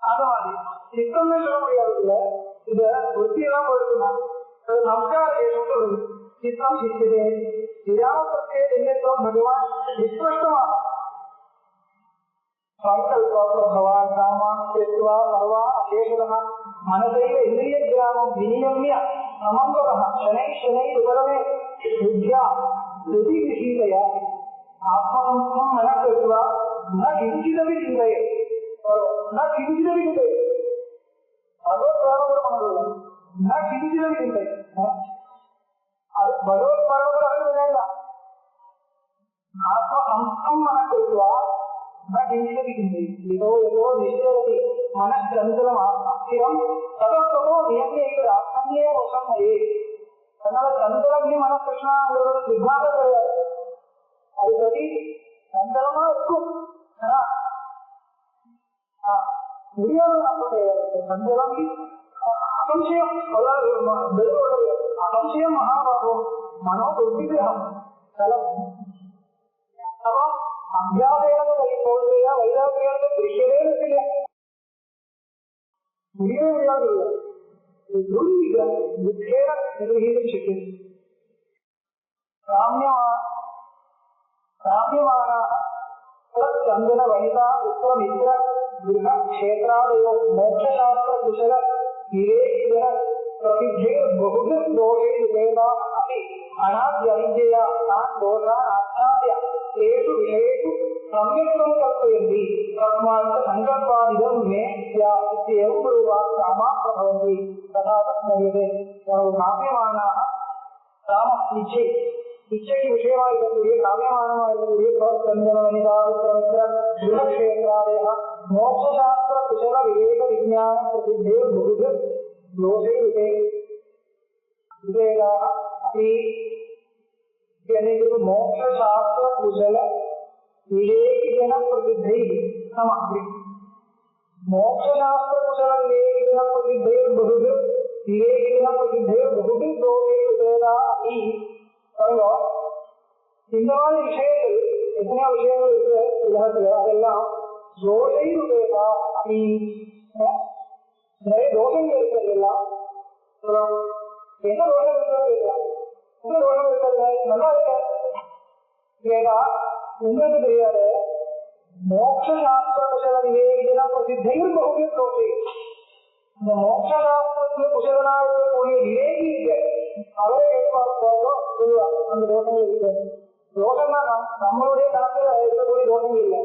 அது மாதிரி சித்தமே சொல்ல முடியாதுல. இத விருத்தியெல்லாம் போயிருக்கணும். நமஸ்கார சொல்றது சித்தம் சித்ததே விராமத்திலே என்னென்றும் பகவான் விஸ்பஷ்டமா भगवान सर्वा अशेषतः मनसैव इंद्रियग्रामं विनियम्य समन्वतः शनैः शनैः उपरमे बुद्ध्या श्रुतिविषीतया आत्मसंस्थं मनः कृत्वा न किञ्चिदपि चिन्तयेत् न किञ्चिदपि चिन्तयेत् भगवत्प्राणपरमः न किञ्चिदपि चिन्तयेत् भगवत्प्राणपर अर्थमेन आत्मसंस्थं मनः कृत्वा मनस्चंचलम अस्थिरम तदो नियम्य आत्मन्ये वशम அதனால சந்தலம் மனசு கிருஷ்ணாங்கிறது சித்தாந்தம் கிடையாது. அது பற்றி சந்தலமா இருக்கும் முடியாத சந்தலம் அசம்சயம் அசம்சயம் மகாபாவம் மனோ புத்திகிரகம் தலம். அப்போ அத்தியாதேன போதையா வைராகியானது விஷயமே இருக்குல்ல, முடியவே முடியாது. चंदन वनिता उत्तर मित्र गृह क्षेत्रादयो मोक्षशास्त्र कुशल विवेक प्रसिद्धे बहुविध दोषे वेदा अपि अनाद्य अविद्यया तान् दोषान् आच्छाद्य तेषु विषयेषु सम्यक्तं कल्पयन्ति. तस्मात् संकल्पादिदं मे इत्येवं ब्रूवात् कामाः प्रभवन्ति तथा तस्मयते. काम्यमानाः काम इच्छे इच्छेக்கு விஷயமாக இருக்கக்கூடிய காமியமானமாக இருக்கக்கூடிய சந்தன வனிதா உத்தரமித்ர குணக்ஷேத்ராதய மோட்சசாஸ்திர குசல விவேக விஞ்ஞான பிரசித்தே बहुविध दोषे विवेकाः अपि मोक्षशास्त्र कुशल विवेकिजन प्रसिद्धैः समाप्ति. मोक्षशास्त्र कुशल विवेकिजन प्रसिद्धैः बहुविध विवेकिजन प्रसिद्धैः बहुविध दोषे विवेकाः अपि. இந்த மாதிரி விஷயங்கள் எத்தனையோ விஷயங்கள் இருக்கு உலகத்துல, அதெல்லாம் தோஷை விவேகா அப்படி நிறைய தோஷங்கள் இருக்கிறது. எல்லாம் என்ன தோஷம் இருக்கிறது, என்ன தோஷம் இருக்கிறது நல்லா இருக்க கேட்டா உங்களுக்கு தெரியாது. மோட்சசாஸ்திர குசல விவேகினா பிரசித்தையும் பகுதிய தோஷை. இந்த மோட்சசாஸ்திரத்துல குசலனா இருக்கக்கூடிய விவேகி இருக்கு, அவரை எதிர்பார்ப்பாங்களோ சொல்லுவாங்க அந்த தோஷங்கள் இருக்கு. தோஷம்னா நம்மளுடைய கணக்குல இருக்கக்கூடிய தோஷங்கள் இல்லை,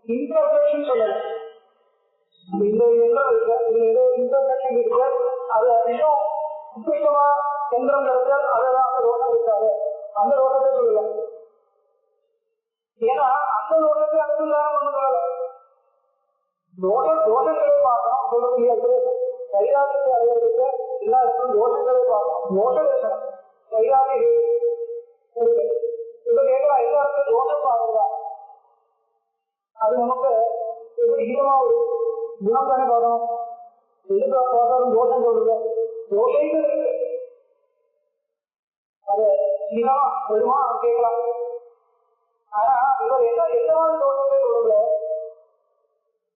இன்டர்பிரேஷன் சொல்லல. இந்த இருக்கு, இது ஏதோ இன்டர்பிரேஷன் இருக்கு, அது இன்னும் உத்கிருஷ்டமா எந்திரம் கிடைச்சால் அதெல்லாம் அந்த தோஷம் இருக்காது, அந்த தோஷத்தை சொல்லல. ஏன்னா அந்த தோஷத்தை அனுசந்தானம் பண்ணதுனால தோஷங்களை பார்க்கணும் சொல்லக்கூடிய கைராகத்தை அடையிறதுக்கு எல்லா இடத்தும் தோஷங்களை பார்க்கணும். தோஷ தரிசனம் கைராக இருக்கு. இப்ப கேட்கறா எல்லாருக்கும் தோஷம் பாருங்களா, அது நமக்கு எப்படி ஹீனமா ஒரு குணம் தானே பார்க்கணும். எதுக்காக பார்த்தாலும் தோஷம் சொல்றது தோஷங்கள் இருக்கு, அது ஹீனமா வருமா கேட்கலாம். ஆனா இவர் எந்த மாதிரி தோஷத்தை சொல்றது,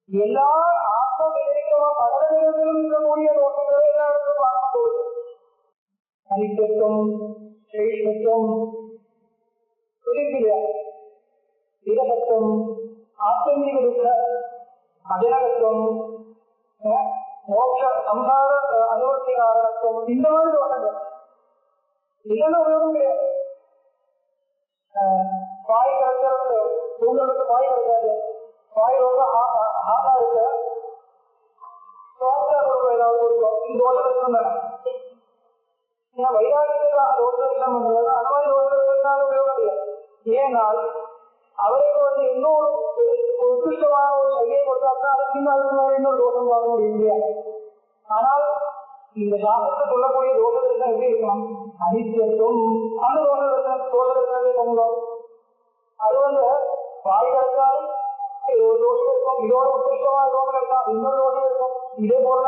எல்லா ஆத்ம விவேகமா பகலிலும் இருக்கக்கூடிய தோஷங்களை எல்லா இடத்தும் பார்க்க போகுது. அனித்தியம், ஸ்ரேஷ்டத்துவம், இடகத்துவம், ஆத்மீக அஜனகத்துவம், மோட்ச சம்சார அனுவர்த்திகா இந்த மாதிரி தோட்டங்கள் இல்லைன்னா உபயோகம் கிடையாது. பாய் கிடைக்கிறது உங்களுக்கு பாய் கிடைக்காது, பாய் ரொம்ப ஹார்டா இருக்கு, ஏதாவது கொடுக்கும் இந்த தோட்டங்கள் ஏன்னா வைராகியத்துக்கு தோட்டங்கள் பண்றது அந்த மாதிரி தோட்டங்களுக்கான உபயோகம் இல்லை. ஏனால் அவருக்கு இன்னொரு உத்கிருஷ்டமான ஒரு சையை கொடுத்தாருன்னா அதுக்கு இன்னொரு தோட்டம் பார்க்க முடியாது. ஆனால் இந்த சாஸ்திரத்தை சொல்லக்கூடிய தோட்டத்திற்கு எப்படி இருக்கணும், அனித்தியத்துவம் அந்த தோட்டத்திற்கு கொண்டோம். அது வாய் கிடைச்சாலும் ஒரு தோஷம் இருக்கும், இதோட உத்கிருஷ்டமான தோட்டம் இருக்கான், இன்னொரு தோஷம் இருக்கும், இதே போல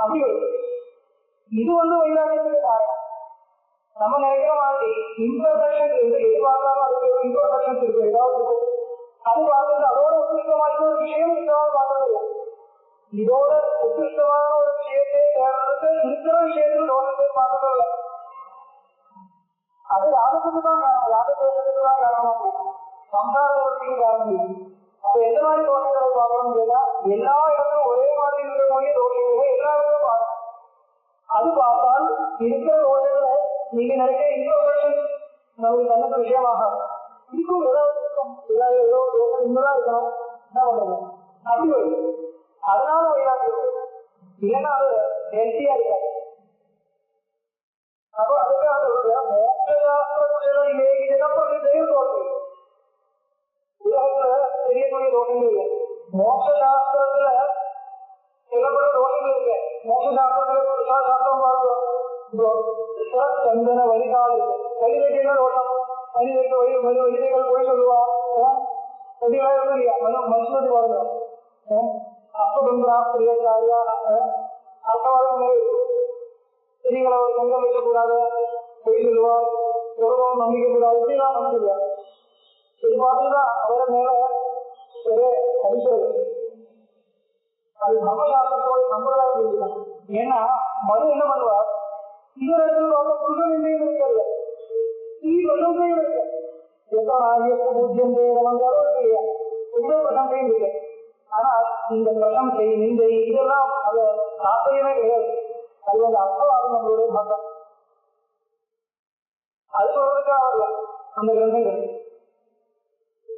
அப்படி இருக்கும். இது வைராகியத்துக்கு காரணம். நம்ம நினைக்கிற மாதிரி இன்டர்பிரஷன் எதிர்பார்த்தாலும் அதுக்கு ஒரு இன்டர்பிரஷன்ஸ் இருக்கு, ஏதாவது இருக்கும். அது பார்த்துட்டு அதோட உத்கிருஷ்டமான ஒரு விஷயம் இதோட பார்க்கறது, இதோட உத்கிருஷ்டமான ஒரு விஷயத்தை தேர்ந்தெடுத்து இருக்கிற விஷயத்தில் தோட்டத்தை பார்க்கறது. அது யாருக்கு தான் யாருக்கு தான் காரணமாக சம்சாரத்துக்கு காரணம் இல்லை. அப்ப எந்த மாதிரி தோட்டங்களை பார்க்கணும் அப்படின்னா எல்லா இடத்தும் ஒரே மாதிரி இருக்கக்கூடிய தோட்டங்களை எல்லா இடத்தும் பார்க்கணும். அது பார்த்தால் இருக்கிற தோட்டங்களை நீங்க நினைக்கிற இன்ஃபர்மேஷன் நமக்கு நல்ல விஷயமாக இதுக்கும் ஏதோ தோட்டம் இன்னும் இருக்கணும் என்ன பண்றது அப்படி வருது. அதனால வைராகியம் இல்லைன்னா அது ஹெல்த்தியா இருக்காது. அப்போ அதுக்காக மோட்சசாஸ்திரத்திலே தோட்டம் உலகத்துல தெரியக்கூடிய தோட்டங்கள் இல்லை. மோட்சசாஸ்திரத்துல சொல்லப்பட்ட தோட்டங்கள் இருக்கு. மோட்சசாஸ்திரத்துல சாஸ்திரம் பார்க்கிறோம், சந்தன வரிகால் கலிவெட்டின தோட்டம், கலிவெட்டு வழிகள் போய் சொல்லுவா மனுஷனுக்கு பாருங்க அப்பா அர்த்தவாதங்களே ஸ்திரீகளை ஒரு சங்கம் வைக்கக்கூடாது, பொய் சொல்லுவார், கௌரவம் நம்பிக்கை கூடாது, இப்படிலாம் நம்பிக்கிறார். இது பார்த்தீங்கன்னா அவரை மேல ஒரு அடிக்கிறது. அது நம்ம சாஸ்திரத்தோட சம்பிரதாயம் இருக்கலாம். ஏன்னா மனு என்ன பண்ணுவார், இந்த இடத்துல புருஷன் இன்றையும் இருக்காது, பிரசங்கையும் இருக்கு, எப்ப ஆகிய பூஜ்யம் செய்யறவங்காலும் இருக்கு இல்லையா, எந்த பிரசங்கையும் இருக்கு. ஆனா இந்த பிரசங்கை நிந்தை இதெல்லாம் அது சாத்தியமே கிடையாது. அது அர்த்தம் நம்மளுடைய மதம் அது சொல்றதுக்காக வரல அந்த கிரந்தங்கள்.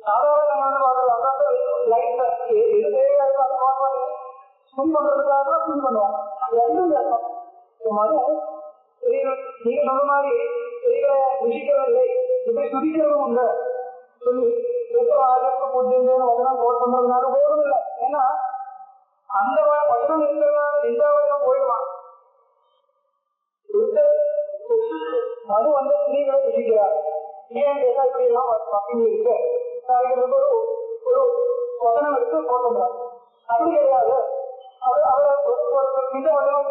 சாதாரண எது தேவையாக ஸ்பின் பண்றதுக்காக ஸ்பின் பண்ணுவாங்க. நீங்க சொன்ன மாதிரி ஸ்திரீகளை ருசிக்கிறதில்லை, இப்படி துடிக்கிறதும் உண்டு சொல்லி பூஜ்யம் வசனம் கோட் பண்றதுனால உபயோகம் இல்லை. ஏன்னா அந்த வசனம் இருக்கிறதுனால எந்த வசனம் போயிடுவான். மது ஸ்திரீகளை ருசிக்கிறார். ஏன் கேட்டா இப்படி எல்லாம் இருக்கு ஒரு வசனம் எடுத்து கோட் பண்றாங்க. அப்படி கிடையாது, அது அவரை இந்த வசனம்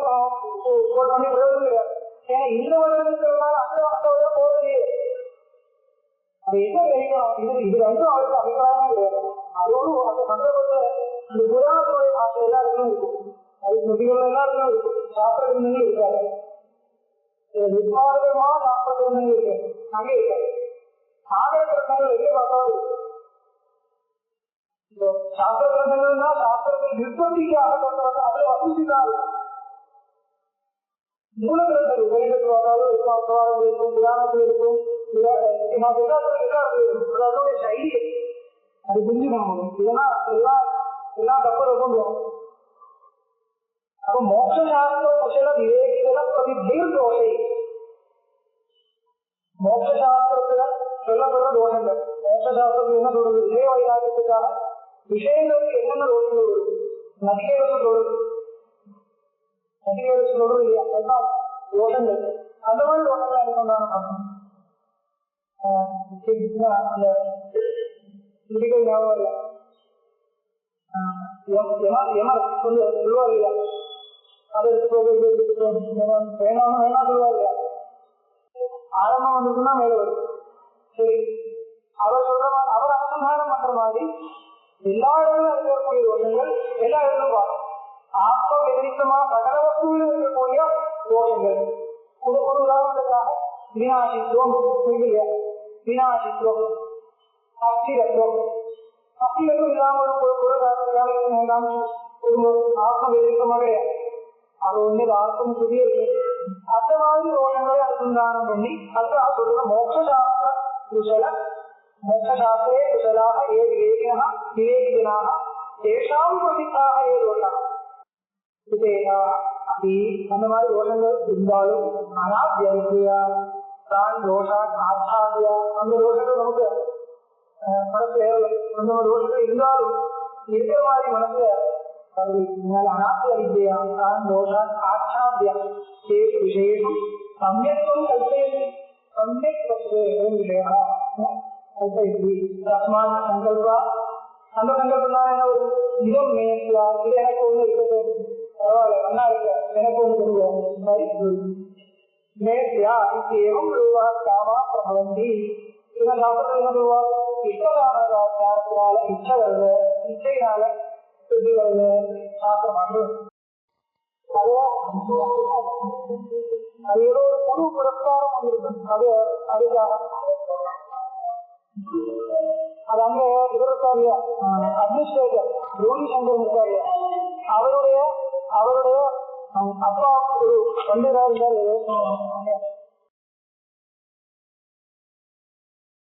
கோட் பண்ணி பிரயோஜனம் கிடையாது. ஏன்னா இந்த வசனம் இருக்கிறதுனால அந்த வசனம் போகிறது. அது என்ன கிடைக்கணும், இது ரெண்டும் அவருக்கு அபிப்பிராயமே கிடையாது. அதோடு அந்த சந்தர்ப்பத்தை இந்த புராணத்துடைய பாஷை எல்லாருக்கும் இருக்கும், அது ஸ்மிருதிகள் எல்லாருக்கும் இருக்கும், சாஸ்திரங்கள் இருக்காது, நிர்வாகமா சாஸ்திரங்கள் இருக்கு, அங்கே இருக்காது. சாகர கிரந்தங்கள் எங்கே பார்த்தாலும் சாஸ்திர கிரந்தங்கள்னா சாஸ்திரத்தை நிர்பந்திக்காக பண்றது, அது வசதிதான். மூல கிரந்தங்கள் உபயோகத்தில் பார்த்தாலும் இருக்கும், அர்த்தவாதங்கள் இருக்கும், புராணத்தில் இருக்கும், அதோடைய சைலி அது புரிஞ்சுக்கணும். இதெல்லாம் எல்லாம் தப்பு இருக்கும். அப்ப மோட்சசாஸ்திர குசல விவேகிகள பிரதிபீர் தோஷை, மோட்சசாஸ்திரத்துல சொல்லப்படுற தோஷங்கள், மோட்சசாஸ்திரத்துல என்ன சொல்றது, இதே வைராகியத்துக்காக விஷயங்களுக்கு என்னென்ன தோஷங்கள் இருக்கு, நதிகளுக்கு சொல்றது, நதிகளுக்கு சொல்றது இல்லையா, அதெல்லாம் தோஷங்கள். அந்த மாதிரி தோஷங்கள் என்ன சொன்னாங்க அந்த இதுகள் ஞாபகம் இல்லை, சொல்லுவார் இல்லையா, அதை வேணாம் வேணா சொல்லுவார் இல்லையா, ஆரம்பம் வந்துச்சுன்னா மேல வருது. சரி, அவர் சொல்ற மாதிரி அவர் அனுசந்தானம் பண்ற மாதிரி எல்லா இடங்களும் இருக்கக்கூடிய தோஷங்கள் எல்லா இடங்களும் பார்க்கும். ஆத்ம விபரீதமா சகல வஸ்துவில் இருக்கக்கூடிய தோஷங்கள் ஒரு உதாரணத்துக்காக வினாசித்துவம் இல்லையா, வினாசித்துவம் அஸ்திரத்துவம், அஸ்திரத்துவம் இல்லாமல் ஒரு ஆத்ம விபரீதமாக அது ஒன்று ஆத்மம் புதிய அந்த மாதிரி தோஷங்களை அனுசந்தானம் பண்ணி அதுக்காக சொல்ற மோட்சசாஸ்திர குசல மோட்சசாஸ்திரே குசலாக ஏ விவேகினா விவேகினாக தேஷாம் பிரசித்தாக ஏ தோஷா அப்படி அந்த மாதிரி தோஷங்கள் இருந்தாலும் அனாத்யா வித்யா தான் தோஷா ஆச்சாரியா அந்த தோஷங்கள் நமக்கு மனசுல அந்த மாதிரி தோஷங்கள் இருந்தாலும் இருக்கிற மாதிரி மனசுல அனாத்யா வித்யா தான் தோஷா ஆச்சாரியா விசேஷம் சமயத்துவம் கல்பயதி சமயக் விஷயா கல்பயதி தஸ்மாத் சங்கல்பா அந்த சங்கல்பம் தான் என்ன ஒரு இதம் மேற்கா இது எனக்கு ஒண்ணு இருக்கட்டும் பரவாயில்ல நல்லா இருக்க எனக்கு ஒண்ணு சொல்லுவோம் மேற்கா இத்தேவம் ரூபா காமா பிரபவந்தி இதன் சாப்பிட்டு என்ன சொல்லுவா இஷ்டகாரத்தினால இச்சை வருது இச்சையினால சுத்தி வருது சாப்பிடமாட்டு அது ஏதோ ஒரு புது புரஸ்காரம் வந்திருக்கு அது அதுக்காக அது அங்க இவர் இருக்காரு அட்மினிஸ்ட்ரேட்டர் ரோஹி சங்கர் இருக்காரு அவருடைய அப்பா ஒரு பண்டிதா இருந்தாரு